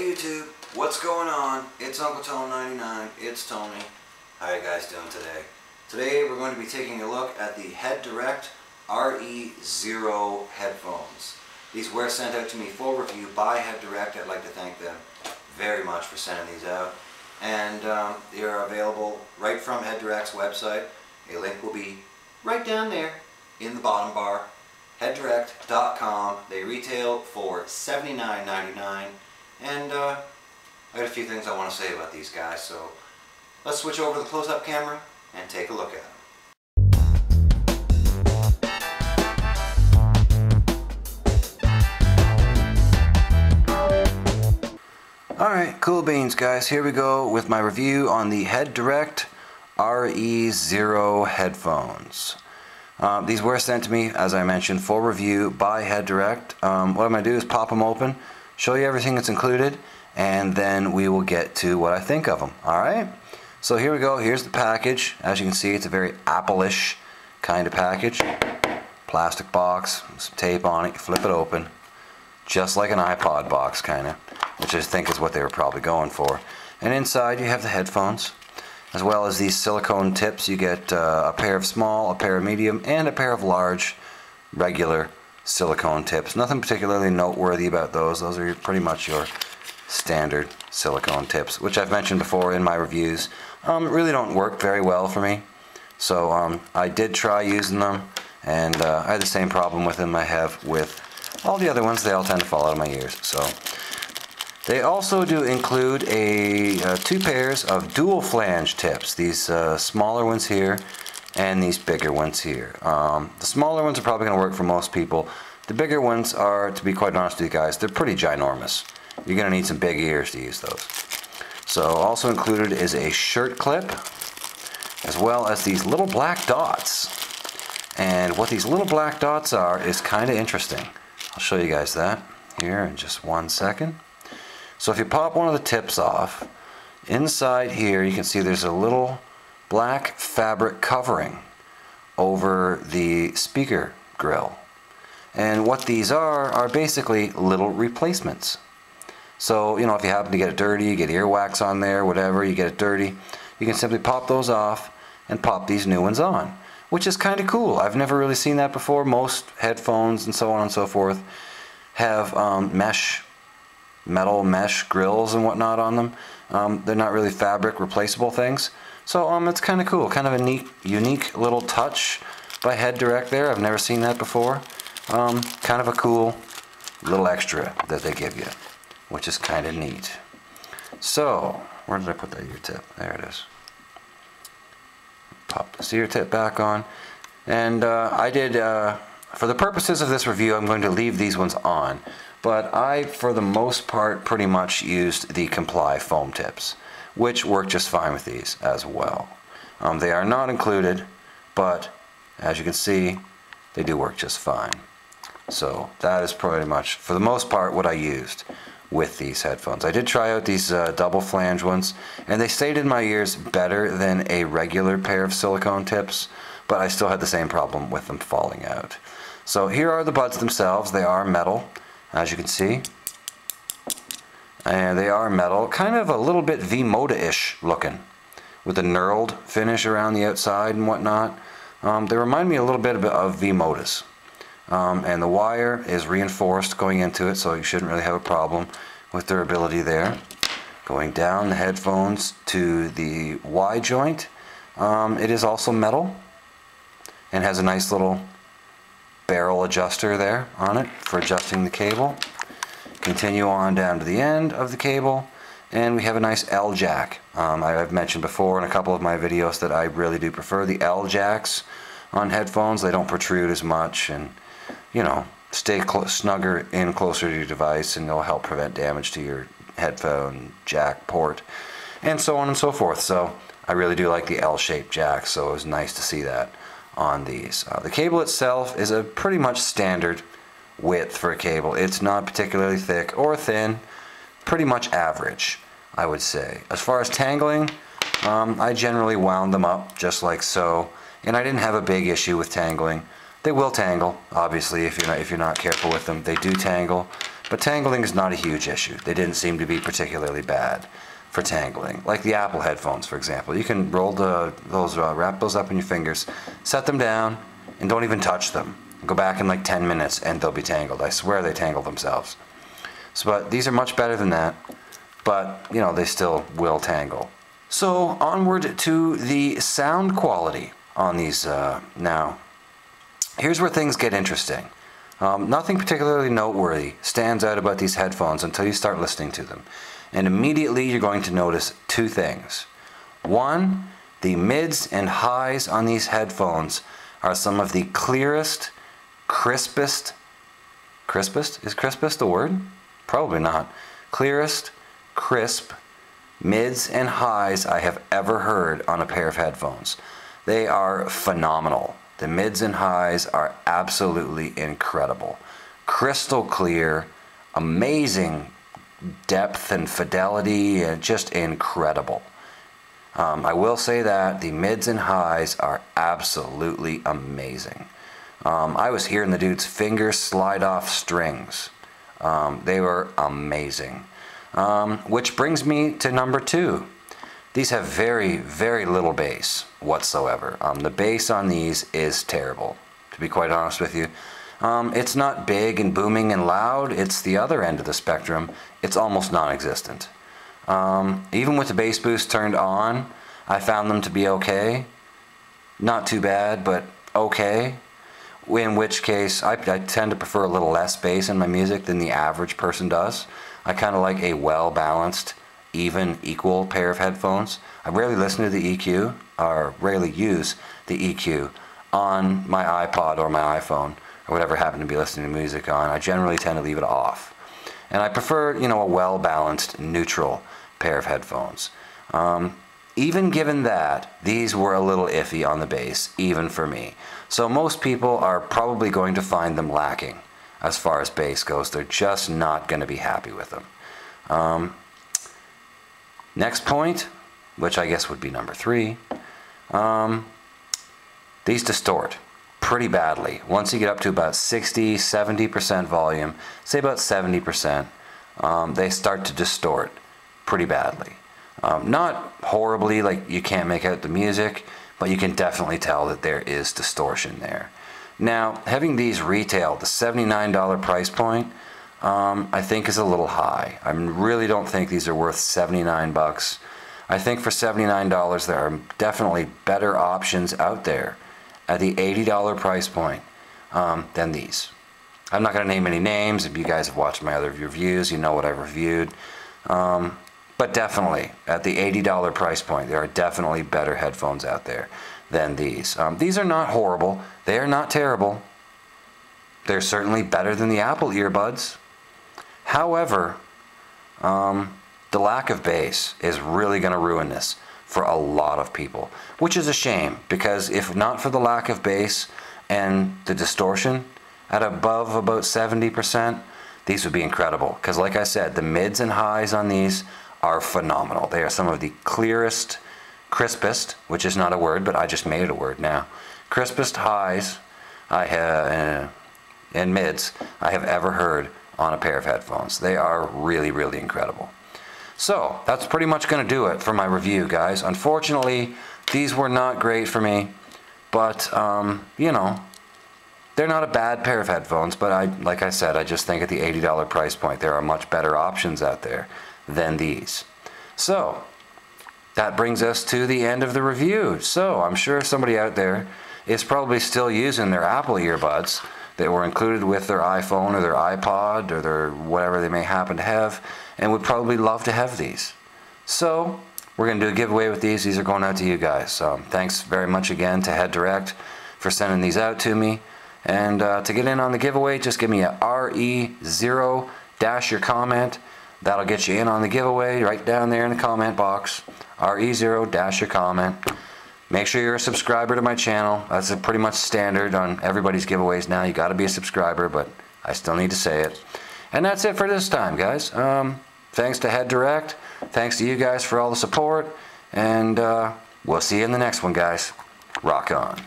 YouTube, what's going on? It's Uncle Tone 99, it's Tony. How are you guys doing today? Today we're going to be taking a look at the Head Direct RE0 headphones. These were sent out to me for review by Head Direct. I'd like to thank them very much for sending these out. And they are available right from Head Direct's website. A link will be right down there in the bottom bar. headdirect.com. They retail for $79.99. And I got a few things I want to say about these guys, so let's switch over to the close-up camera and take a look at them. Alright, cool beans guys, here we go with my review on the Head Direct RE0 headphones. These were sent to me, as I mentioned, for review by Head Direct. What I'm going to do is pop them open, show you everything that's included, and then we will get to what I think of them. Alright? So here we go. Here's the package. As you can see, it's a very Apple-ish kind of package. Plastic box, some tape on it, you flip it open. Just like an iPod box, kind of, which I think is what they were probably going for. And inside you have the headphones, as well as these silicone tips. You get a pair of small, a pair of medium, and a pair of large, regular silicone tips. Nothing particularly noteworthy about those. Those are pretty much your standard silicone tips, which I've mentioned before in my reviews. Really don't work very well for me. So I did try using them, and I had the same problem with them I have with all the other ones. They all tend to fall out of my ears. So they also do include two pairs of dual flange tips. These smaller ones here and these bigger ones here. The smaller ones are probably going to work for most people. The bigger ones are, to be quite honest with you guys, they're pretty ginormous. You're going to need some big ears to use those. So also included is a shirt clip, as well as these little black dots. And what these little black dots are is kind of interesting. I'll show you guys that here in just 1 second. So if you pop one of the tips off, inside here you can see there's a little black fabric covering over the speaker grill. And what these are basically little replacements. So, you know, if you happen to get it dirty, you get earwax on there, whatever, you get it dirty, you can simply pop those off and pop these new ones on, which is kind of cool. I've never really seen that before. Most headphones and so on and so forth have metal mesh grills and whatnot on them. They're not really fabric replaceable things. So it's kind of cool, kind of a unique little touch by Head Direct there. I've never seen that before. Kind of a cool little extra that they give you, which is kind of neat. So, where did I put that ear tip? There it is. Pop this ear tip back on. And I did, for the purposes of this review, I'm going to leave these ones on. But I, for the most part, pretty much used the Comply foam tips, which work just fine with these as well. They are not included, but as you can see, they do work just fine. So that is pretty much, for the most part, what I used with these headphones. I did try out these double flange ones, and they stayed in my ears better than a regular pair of silicone tips, but I still had the same problem with them falling out. So here are the buds themselves. They are metal, as you can see. And they are metal, kind of a little bit V-Moda-ish looking, with a knurled finish around the outside and whatnot. They remind me a little bit of V-Modas. And the wire is reinforced going into it, so you shouldn't really have a problem with durability there. Going down the headphones to the Y joint, it is also metal and has a nice little barrel adjuster there on it for adjusting the cable. Continue on down to the end of the cable, and we have a nice L jack. I've mentioned before in a couple of my videos that I really do prefer the L jacks on headphones. They don't protrude as much, and you know, stay snugger in closer to your device, and they'll help prevent damage to your headphone jack port, and so on and so forth. So I really do like the L-shaped jack, so it was nice to see that on these. The cable itself is a pretty much standard width for a cable. It's not particularly thick or thin, pretty much average, I would say. As far as tangling, I generally wound them up just like so, and I didn't have a big issue with tangling. They will tangle, obviously, if you're not careful with them. They do tangle, but tangling is not a huge issue. They didn't seem to be particularly bad for tangling. Like the Apple headphones, for example. You can roll wrap those up in your fingers, set them down, and don't even touch them. Go back in like 10 minutes and they'll be tangled. I swear they tangle themselves. So, but these are much better than that, but you know, they still will tangle. So onward to the sound quality on these now. Here's where things get interesting. Nothing particularly noteworthy stands out about these headphones until you start listening to them. And immediately you're going to notice two things. One, the mids and highs on these headphones are some of the clearest, crispest, is crispest a word? Probably not. Clearest, crisp, mids and highs I have ever heard on a pair of headphones. They are phenomenal. The mids and highs are absolutely incredible. Crystal clear, amazing depth and fidelity, and just incredible. I will say that the mids and highs are absolutely amazing. I was hearing the dude's fingers slide off strings. They were amazing. Which brings me to number 2. These have very, very little bass whatsoever. The bass on these is terrible, to be quite honest with you. It's not big and booming and loud. It's the other end of the spectrum. It's almost non-existent. Even with the bass boost turned on, I found them to be okay. Not too bad, but okay. In which case, I tend to prefer a little less bass in my music than the average person does. I kind of like a well-balanced, even, equal pair of headphones. I rarely listen to the EQ, or rarely use the EQ on my iPod or my iPhone, or whatever I happen to be listening to music on. I generally tend to leave it off. And I prefer, you know, a well-balanced, neutral pair of headphones. Even given that, these were a little iffy on the bass, even for me. So most people are probably going to find them lacking as far as bass goes. They're just not going to be happy with them. Next point, which I guess would be number 3, these distort pretty badly. Once you get up to about 60-70% volume, say about 70%, they start to distort pretty badly. Not horribly, like you can't make out the music, but you can definitely tell that there is distortion there. Now, having these retail at the $79 price point, I think is a little high. I really don't think these are worth 79 bucks. I think for $79 there are definitely better options out there at the $80 price point than these. I'm not going to name any names. If you guys have watched my other reviews, you know what I've reviewed. But definitely, at the $80 price point, there are definitely better headphones out there than these. These are not horrible. They are not terrible. They're certainly better than the Apple earbuds. However, the lack of bass is really going to ruin this for a lot of people, which is a shame, because if not for the lack of bass and the distortion at above about 70%, these would be incredible. Because like I said, the mids and highs on these are phenomenal. They are some of the clearest, crispest, which is not a word, but I just made it a word now, crispest highs I have and mids I have ever heard on a pair of headphones. They are really, really incredible. So that's pretty much going to do it for my review, guys. Unfortunately, these were not great for me, but you know, they're not a bad pair of headphones, but like I said, I just think at the $80 price point there are much better options out there than these. So that brings us to the end of the review. So I'm sure somebody out there is probably still using their Apple earbuds that were included with their iPhone or their iPod or their whatever they may happen to have, and would probably love to have these. So we're going to do a giveaway with these. These are going out to you guys. Thanks very much again to Head Direct for sending these out to me. And to get in on the giveaway, just give me a RE0 dash your comment. That'll get you in on the giveaway right down there in the comment box. RE0 dash your comment. Make sure you're a subscriber to my channel. That's pretty much standard on everybody's giveaways now. You got to be a subscriber, but I still need to say it. And that's it for this time, guys. Thanks to Head Direct. Thanks to you guys for all the support. And we'll see you in the next one, guys. Rock on.